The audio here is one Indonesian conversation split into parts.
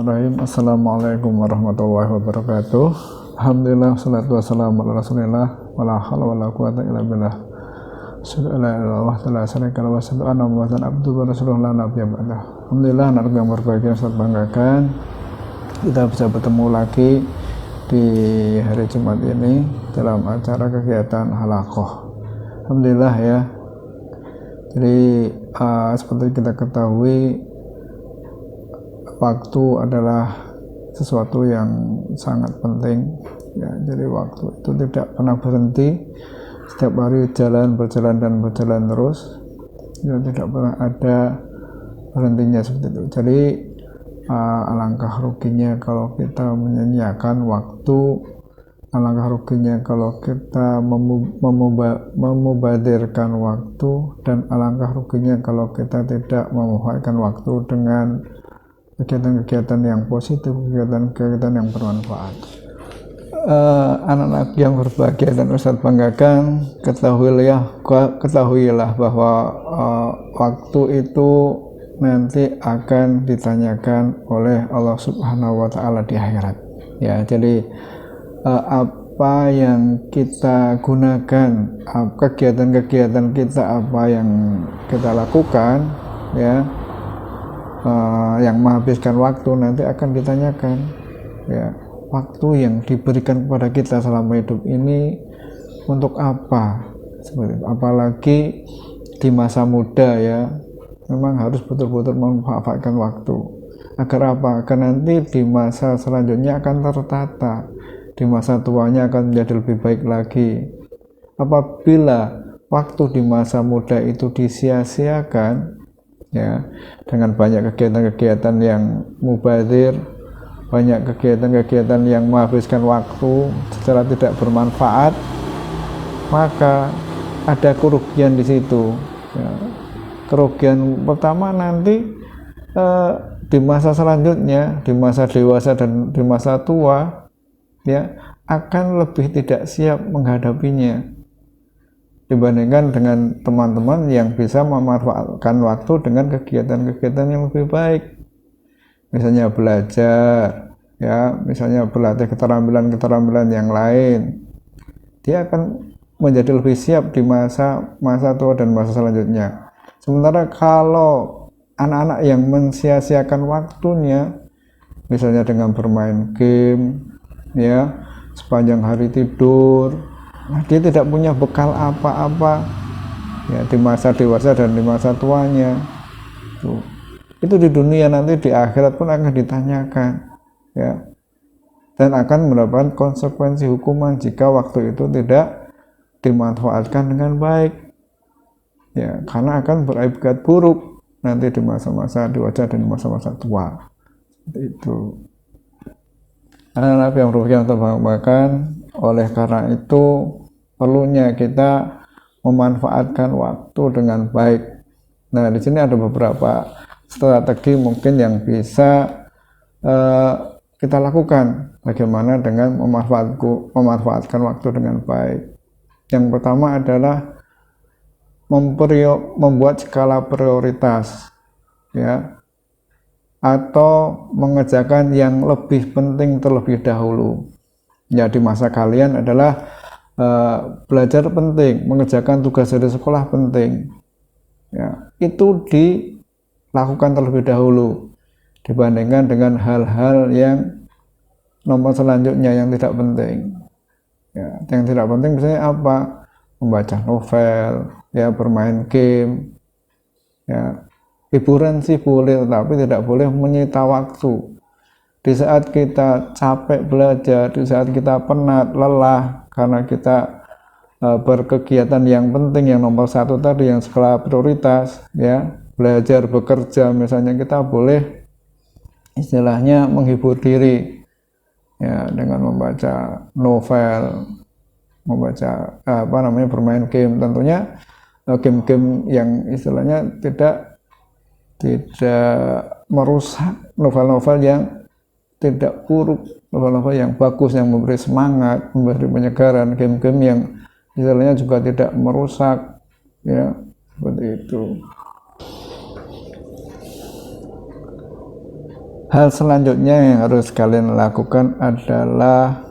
Bismillahirrahmanirrahim. Assalamualaikum warahmatullahi wabarakatuh. Alhamdulillah, salatu wassalamu ala rasulillah, wala hawla wala quwata illa billah. Asyhadu an la ilaha illallah wa la syarika lahu wa asyhadu anna muhammadan abduhu wa rasuluhu la nabiyya ba'dah. Alhamdulillah, anak yang berbahagia yang saya banggakan, kita bisa bertemu lagi di hari Jumat ini dalam acara kegiatan halaqah. Alhamdulillah ya. Jadi seperti kita ketahui, waktu adalah sesuatu yang sangat penting ya. Jadi waktu itu tidak pernah berhenti, setiap hari berjalan terus ya, tidak pernah ada berhentinya seperti itu. Jadi alangkah ruginya kalau kita menyanyiakan waktu, alangkah ruginya kalau kita memubadirkan waktu, dan alangkah ruginya kalau kita tidak memanfaatkan waktu dengan kegiatan-kegiatan yang positif, kegiatan-kegiatan yang bermanfaat. Anak-anak yang berbahagia dan Ustadz banggakan, ketahuilah bahwa waktu itu nanti akan ditanyakan oleh Allah Subhanahu wa Ta'ala di akhirat. Ya, jadi apa yang kita gunakan, kegiatan-kegiatan kita, apa yang kita lakukan, ya, yang menghabiskan waktu nanti akan ditanyakan ya, waktu yang diberikan kepada kita selama hidup ini untuk apa, seperti itu. Apalagi di masa muda ya, memang harus betul-betul memanfaatkan waktu. Agar apa? Agar nanti di masa selanjutnya akan tertata, di masa tuanya akan menjadi lebih baik lagi. Apabila waktu di masa muda itu disia-siakan ya, dengan banyak kegiatan-kegiatan yang mubazir, banyak kegiatan-kegiatan yang menghabiskan waktu secara tidak bermanfaat, maka ada kerugian di situ ya. Kerugian pertama nanti di masa selanjutnya, di masa dewasa dan di masa tua ya, akan lebih tidak siap menghadapinya dibandingkan dengan teman-teman yang bisa memanfaatkan waktu dengan kegiatan-kegiatan yang lebih baik, misalnya belajar ya, misalnya berlatih keterampilan-keterampilan yang lain. Dia akan menjadi lebih siap di masa tua dan masa selanjutnya. Sementara kalau anak-anak yang mensia-siakan waktunya, misalnya dengan bermain game ya, sepanjang hari tidur, nah, dia tidak punya bekal apa-apa ya di masa dewasa dan di masa tuanya. Itu di dunia, nanti di akhirat pun akan ditanyakan ya, dan akan mendapatkan konsekuensi hukuman jika waktu itu tidak dimanfaatkan dengan baik ya, karena akan berakibat buruk nanti di masa-masa dewasa dan di masa-masa tua. Seperti itu. Anak-anak yang ruh yang terbanggakan, oleh karena itu perlunya kita memanfaatkan waktu dengan baik. Nah, di sini ada beberapa strategi mungkin yang bisa kita lakukan bagaimana dengan memanfaatkan waktu dengan baik. Yang pertama adalah membuat skala prioritas ya, atau mengerjakan yang lebih penting terlebih dahulu. Ya, di masa kalian adalah belajar penting, mengerjakan tugas dari sekolah penting. Ya, itu dilakukan terlebih dahulu dibandingkan dengan hal-hal yang nomor selanjutnya yang tidak penting. Ya, yang tidak penting misalnya apa? Membaca novel, ya, bermain game. Ya, hiburan sih boleh, tetapi tidak boleh menyita waktu. Di saat kita capek belajar, di saat kita penat, lelah karena kita berkegiatan yang penting, yang nomor satu tadi, yang skala prioritas ya, belajar, bekerja misalnya, kita boleh istilahnya menghibur diri ya, dengan membaca novel, membaca bermain game, tentunya game-game yang istilahnya tidak merusak, novel-novel yang tidak buruk, novel-novel yang bagus, yang memberi semangat, memberi penyegaran, game-game yang istilahnya juga tidak merusak ya, seperti itu. Hal selanjutnya yang harus kalian lakukan adalah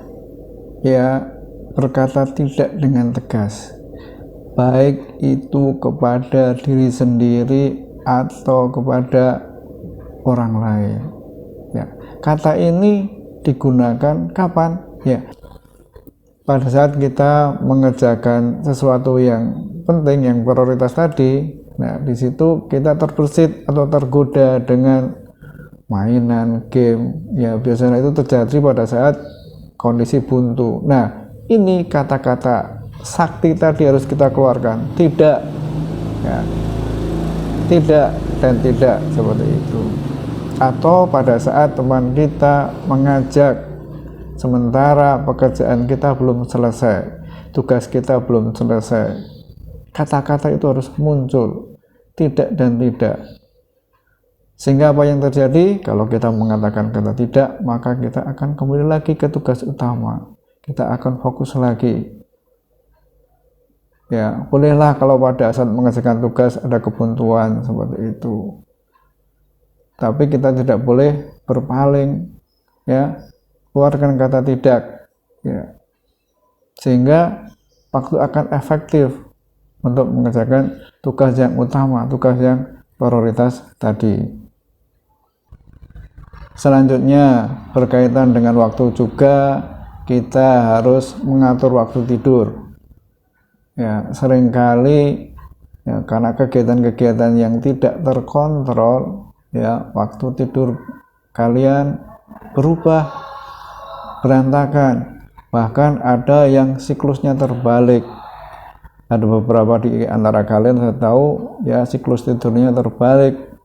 ya berkata tidak dengan tegas, baik itu kepada diri sendiri atau kepada orang lain. Ya, kata ini digunakan kapan? Ya, pada saat kita mengerjakan sesuatu yang penting, yang prioritas tadi. Nah, di situ kita terbersit atau tergoda dengan mainan, game. Ya, biasanya itu terjadi pada saat kondisi buntu. Nah, ini kata-kata sakti tadi harus kita keluarkan. Tidak, ya, tidak dan tidak, seperti itu. Atau pada saat teman kita mengajak, sementara pekerjaan kita belum selesai, tugas kita belum selesai, kata-kata itu harus muncul, tidak dan tidak. Sehingga apa yang terjadi? Kalau kita mengatakan kata tidak, maka kita akan kembali lagi ke tugas utama, kita akan fokus lagi. Ya, bolehlah kalau pada saat mengerjakan tugas ada kebuntuan seperti itu, tapi kita tidak boleh berpaling, ya, keluarkan kata tidak, ya, sehingga waktu akan efektif untuk mengerjakan tugas yang utama, tugas yang prioritas tadi. Selanjutnya berkaitan dengan waktu juga, kita harus mengatur waktu tidur. Ya, seringkali ya, karena kegiatan-kegiatan yang tidak terkontrol, ya, waktu tidur kalian berubah, berantakan, bahkan ada yang siklusnya terbalik. Ada beberapa di antara kalian saya tahu ya siklus tidurnya terbalik.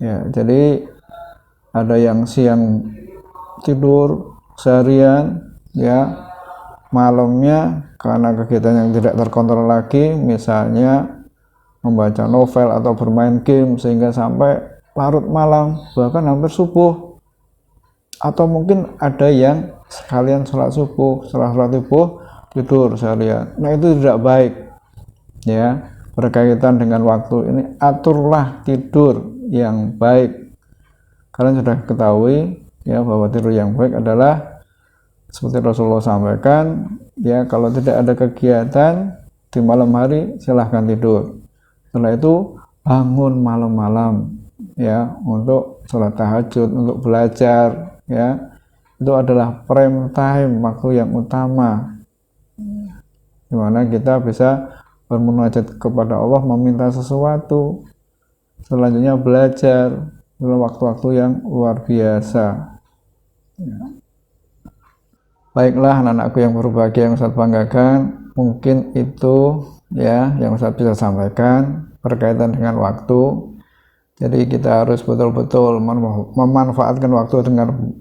Ya, jadi ada yang siang tidur seharian, ya, malamnya karena kegiatan yang tidak terkontrol lagi, misalnya membaca novel atau bermain game, sehingga sampai larut malam, bahkan hampir subuh. Atau mungkin ada yang sekalian sholat subuh, setelah sholat subuh tidur seharian. Nah, itu tidak baik, ya. Berkaitan dengan waktu ini, aturlah tidur yang baik. Kalian sudah ketahui ya bahwa tidur yang baik adalah seperti Rasulullah sampaikan, ya, kalau tidak ada kegiatan di malam hari silahkan tidur. Setelah itu bangun malam-malam, ya, untuk sholat tahajud, untuk belajar, ya. Itu adalah prime time, waktu yang utama, di mana kita bisa bermunajat kepada Allah, meminta sesuatu. Selanjutnya belajar, dalam waktu-waktu yang luar biasa. Ya. Baiklah anak-anakku yang berbahagia, yang Ustaz banggakan, mungkin itu ya yang Ustaz bisa sampaikan berkaitan dengan waktu. Jadi kita harus betul-betul memanfaatkan waktu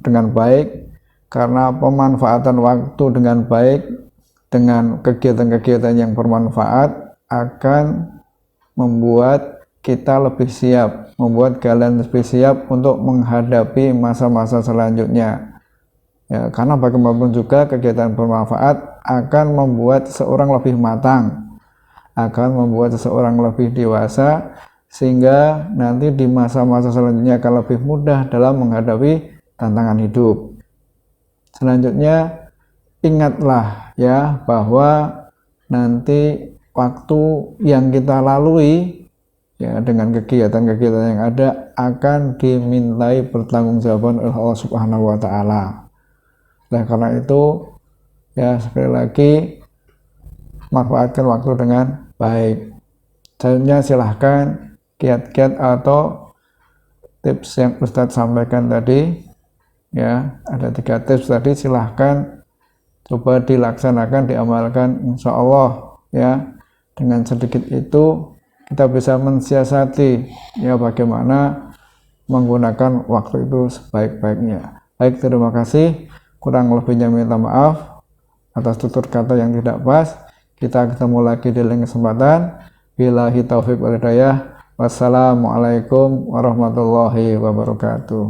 dengan baik, karena pemanfaatan waktu dengan baik dengan kegiatan-kegiatan yang bermanfaat akan membuat kita lebih siap, membuat kalian lebih siap untuk menghadapi masa-masa selanjutnya. Ya, karena bagaimanapun juga kegiatan bermanfaat akan membuat seseorang lebih matang, akan membuat seseorang lebih dewasa, sehingga nanti di masa-masa selanjutnya akan lebih mudah dalam menghadapi tantangan hidup. Selanjutnya, ingatlah ya bahwa nanti waktu yang kita lalui ya dengan kegiatan-kegiatan yang ada akan dimintai pertanggungjawaban oleh Allah Subhanahu wa taala. Nah, karena itu ya sekali lagi manfaatkan waktu dengan baik. Selanjutnya silahkan kiat-kiat atau tips yang Ustadz sampaikan tadi, ya, ada 3 tips tadi, silahkan coba dilaksanakan, diamalkan, insya Allah ya. Dengan sedikit itu kita bisa mensiasati ya bagaimana menggunakan waktu itu sebaik-baiknya. Baik, terima kasih. Kurang lebihnya minta maaf atas tutur kata yang tidak pas. Kita ketemu lagi di lain kesempatan. Billahi taufiq wal hidayah. Wassalamualaikum warahmatullahi wabarakatuh.